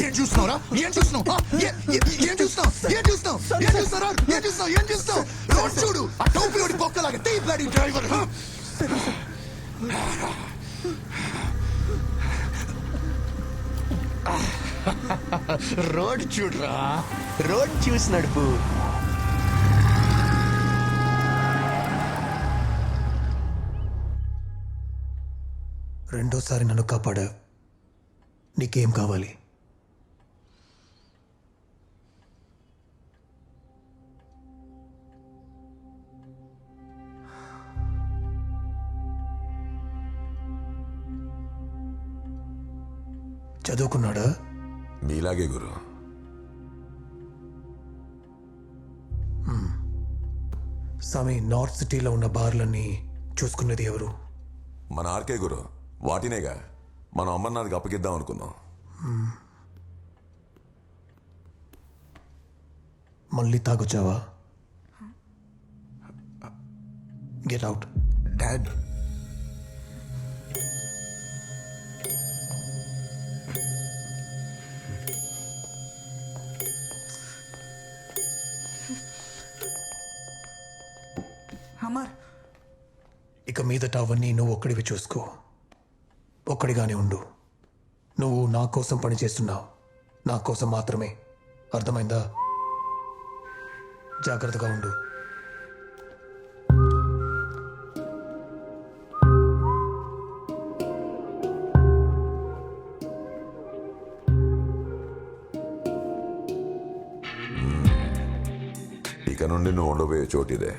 ఏం చూస్తున్నావురా? ఏం చూస్తున్నావు? ఏం చూస్తున్నావు? ఏం చూస్తున్నావు? ఏం చూస్తున్నారా? ఏం చూస్తున్నావు? ఏం చూస్తున్నావు? రోడ్ చూడు, ఆ టోపీలోడి బొక్కలాగా టీ బ్లడీ డ్రైవర్. రోడ్ చూడరా, రోడ్ చూసి నడుపు. రెండోసారి నన్ను కాపాడా. నీకేం కావాలి? చదువుకున్నాడా? మీలాగే గురు. స్వామి, నార్త్ సిటీలో ఉన్న బార్లన్నీ చూసుకున్నది ఎవరు? మన ఆర్కే గురు. వాటినేగా మనం అమర్నాథ్కి అప్పగిద్దాం అనుకున్నాం. మళ్ళీ తాగొచ్చావా? Get out. డాడ్, అమర్, ఇక మీదట అవన్నీ నువ్వు ఒక్కడివి చూసుకో. ఒక్కడిగానే ఉండు. నువ్వు నా కోసం పని చేస్తున్నావు, నా కోసం మాత్రమే. అర్థమైందా? జాగ్రత్తగా ఉండు. ఇక నుండి నువ్వు ఉండబోయే చోటిదే.